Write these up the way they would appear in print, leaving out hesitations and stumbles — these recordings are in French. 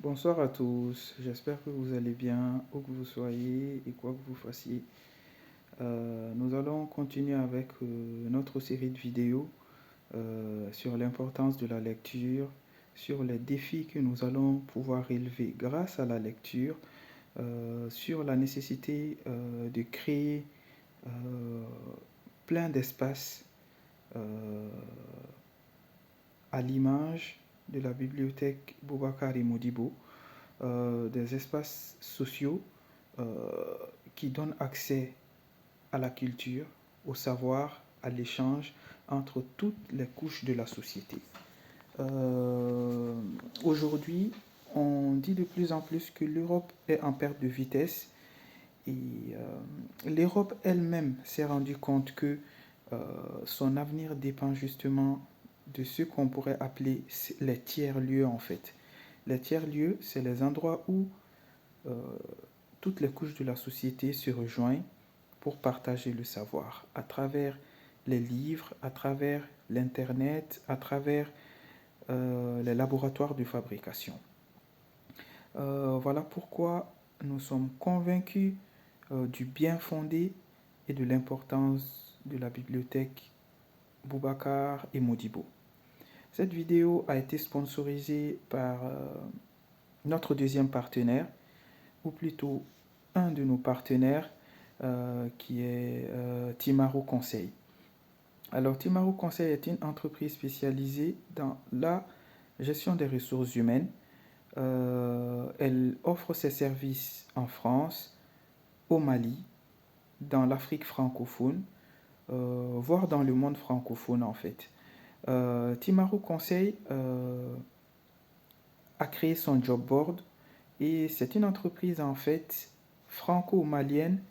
Bonsoir à tous, j'espère que vous allez bien, où que vous soyez et quoi que vous fassiez. Nous allons continuer avec notre série de vidéos sur l'importance de la lecture, sur les défis que nous allons pouvoir relever grâce à la lecture, sur la nécessité de créer euh, plein d'espaces euh, à l'image de la bibliothèque Boubacar et Modibo, des espaces sociaux euh, qui donnent accès à la culture, au savoir, à l'échange entre toutes les couches de la société. Euh, Aujourd'hui, on dit de plus en plus que l'Europe est en perte de vitesse et l'Europe elle-même s'est rendue compte que euh, son avenir dépend justement de ce qu'on pourrait appeler les tiers-lieux en fait. Les tiers-lieux, c'est les endroits où euh, toutes les couches de la société se rejoignent pour partager le savoir à travers les livres, à travers l'Internet, à travers les laboratoires de fabrication. Voilà pourquoi nous sommes convaincus du bien fondé et de l'importance de la bibliothèque Boubacar et Modibo. Cette vidéo a été sponsorisée par notre deuxième partenaire, ou plutôt un de nos partenaires, qui est Timaro Conseil. Alors, Timaro Conseil est une entreprise spécialisée dans la gestion des ressources humaines. Elle offre ses services en France, au Mali, dans l'Afrique francophone, voire dans le monde francophone en fait. Timaro Conseil a créé son job board et c'est une entreprise en fait franco-malienne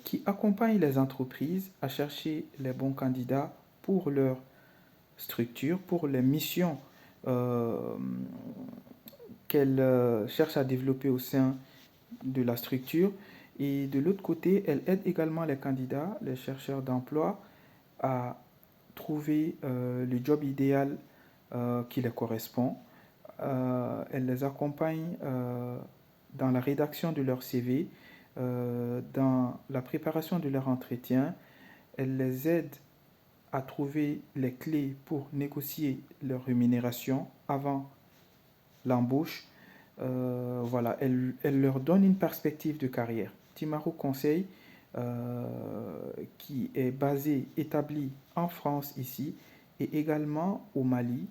qui accompagne les entreprises à chercher les bons candidats pour leur structure, pour les missions euh, qu'elle cherche à développer au sein de la structure. Et de l'autre côté, elle aide également les candidats, les chercheurs d'emploi, à trouver le job idéal qui les correspond. Elle les accompagne dans la rédaction de leur CV, dans la préparation de leur entretien. Elle les aide à trouver les clés pour négocier leur rémunération avant l'embauche. Voilà, elle leur donne une perspective de carrière. Timaro Conseil, qui est basé, établi en France ici, et également au Mali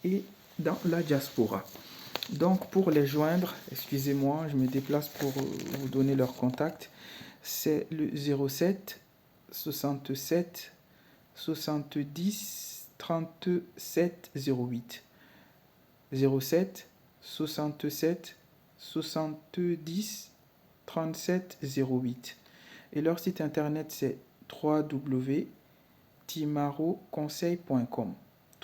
et dans la diaspora. Donc pour les joindre, excusez-moi, je me déplace pour vous donner leur contact. C'est le 07 67 70 37 08. 07 67 70 37 08. Et leur site internet c'est www.timaroconseil.com.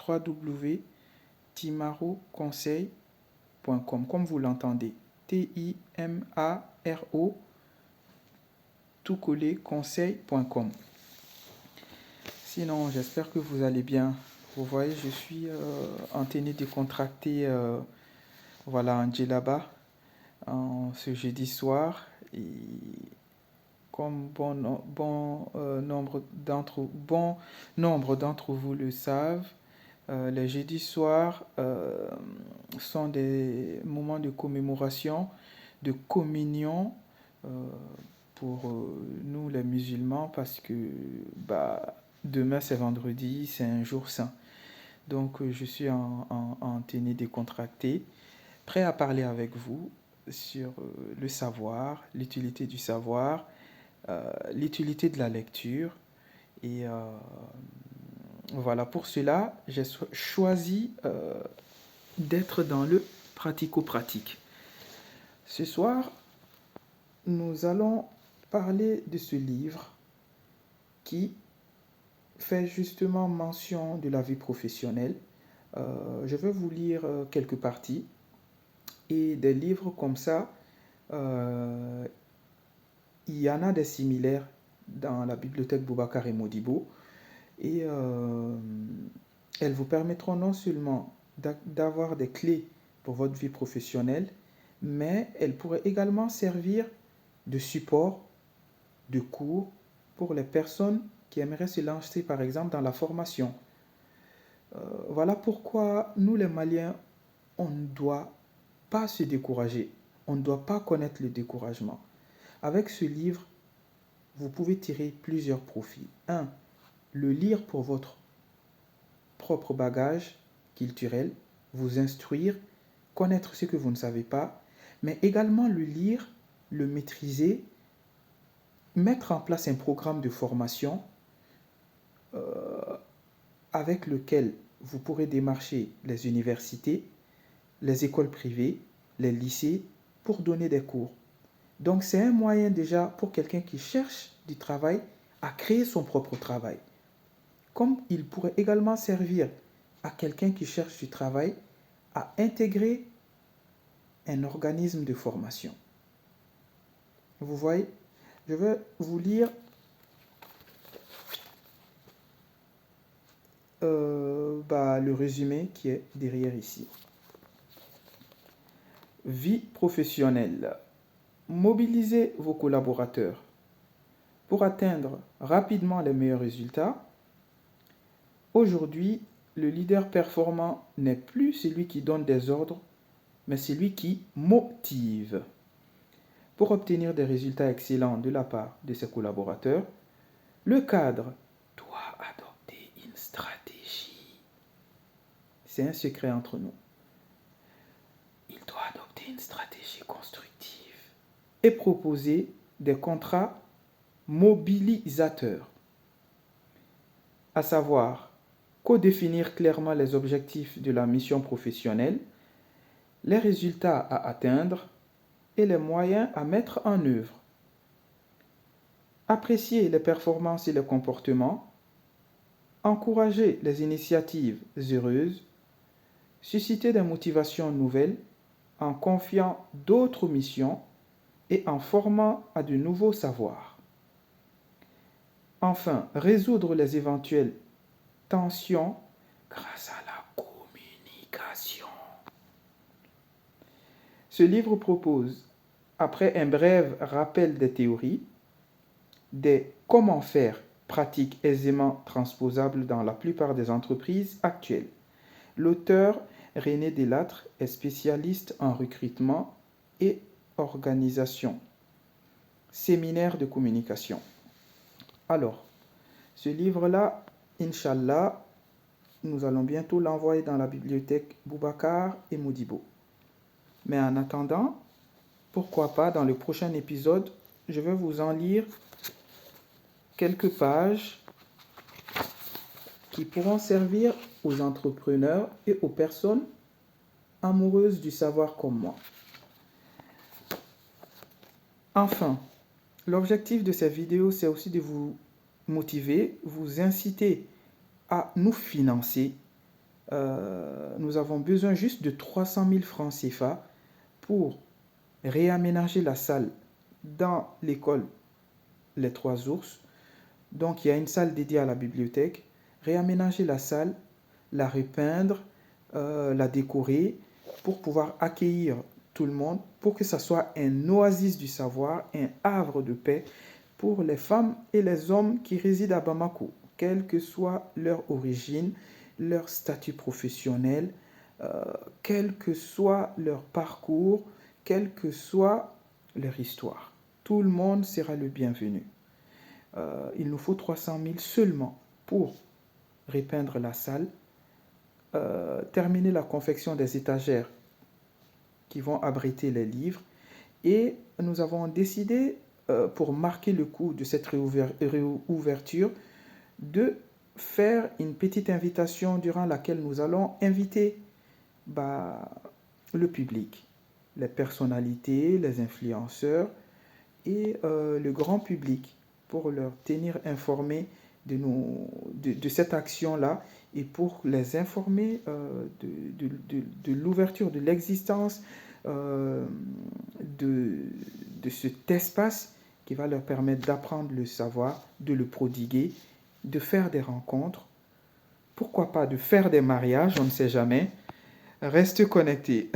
www.timaroconseil.com, comme vous l'entendez. Timaro tout collé conseil.com. Sinon, j'espère que vous allez bien. Vous voyez, je suis en tenue décontractée, voilà, en djellaba, en ce jeudi soir. Et comme bon nombre d'entre vous le savent, les jeudis soirs sont des moments de commémoration, de communion euh, pour nous les musulmans parce que bah, demain c'est vendredi, c'est un jour saint. Donc je suis en tenue décontractée, prêt à parler avec vous sur le savoir, l'utilité du savoir, l'utilité de la lecture. Et voilà, pour cela, j'ai choisi d'être dans le pratico-pratique. Ce soir, nous allons parler de ce livre qui fait justement mention de la vie professionnelle. Je vais vous lire quelques parties. Et des livres comme ça, euh, il y en a des similaires dans la bibliothèque Boubacar et Modibo. Et elles vous permettront non seulement d'avoir des clés pour votre vie professionnelle, mais elle pourrait également servir de support, de cours pour les personnes qui aimeraient se lancer, par exemple, dans la formation. Voilà pourquoi nous, les Maliens, on ne doit pas se décourager. On ne doit pas connaître le découragement. Avec ce livre, vous pouvez tirer plusieurs profits. Un, le lire pour votre propre bagage culturel, vous instruire, connaître ce que vous ne savez pas, mais également le lire, le maîtriser, mettre en place un programme de formation avec lequel vous pourrez démarcher les universités, les écoles privées, les lycées pour donner des cours. Donc c'est un moyen déjà pour quelqu'un qui cherche du travail à créer son propre travail. Comme il pourrait également servir à quelqu'un qui cherche du travail à intégrer un organisme de formation. Vous voyez, je vais vous lire le résumé qui est derrière ici. Vie professionnelle. Mobilisez vos collaborateurs pour atteindre rapidement les meilleurs résultats. Aujourd'hui, le leader performant n'est plus celui qui donne des ordres, mais celui qui motive. Pour obtenir des résultats excellents de la part de ses collaborateurs, le cadre doit adopter une stratégie. C'est un secret entre nous. Il doit adopter une stratégie constructive et proposer des contrats mobilisateurs, à savoir co-définir clairement les objectifs de la mission professionnelle, les résultats à atteindre et les moyens à mettre en œuvre. Apprécier les performances et les comportements, encourager les initiatives heureuses, susciter des motivations nouvelles en confiant d'autres missions et en formant à de nouveaux savoirs. Enfin, résoudre les éventuelles tensions grâce à la communication. Ce livre propose, après un bref rappel des théories, des comment faire pratiques aisément transposables dans la plupart des entreprises actuelles. L'auteur René Delattre est spécialiste en recrutement et organisation. Séminaire de communication. Alors, ce livre-là, Inch'Allah, nous allons bientôt l'envoyer dans la bibliothèque Boubacar et Modibo. Mais en attendant, pourquoi pas, dans le prochain épisode, je vais vous en lire quelques pages qui pourront servir aux entrepreneurs et aux personnes amoureuses du savoir comme moi. Enfin, l'objectif de cette vidéo, c'est aussi de vous motiver, vous inciter à nous financer. Nous avons besoin juste de 300 000 francs CFA pour réaménager la salle dans l'école Les Trois Ours. Donc, il y a une salle dédiée à la bibliothèque. Réaménager la salle, la repeindre, la décorer pour pouvoir accueillir tout le monde, pour que ça soit un oasis du savoir, un havre de paix pour les femmes et les hommes qui résident à Bamako, quelle que soit leur origine, leur statut professionnel, quel que soit leur parcours, quelle que soit leur histoire. Tout le monde sera le bienvenu. Il nous faut 300 000 seulement pour repeindre la salle, terminer la confection des étagères qui vont abriter les livres, et nous avons décidé, pour marquer le coup de cette réouverture, de faire une petite invitation durant laquelle nous allons inviter le public, les personnalités, les influenceurs et le grand public pour leur tenir informés de cette action-là et pour les informer de l'ouverture, de l'existence de cet espace qui va leur permettre d'apprendre le savoir, de le prodiguer, de faire des rencontres, pourquoi pas de faire des mariages, on ne sait jamais. Reste connecté.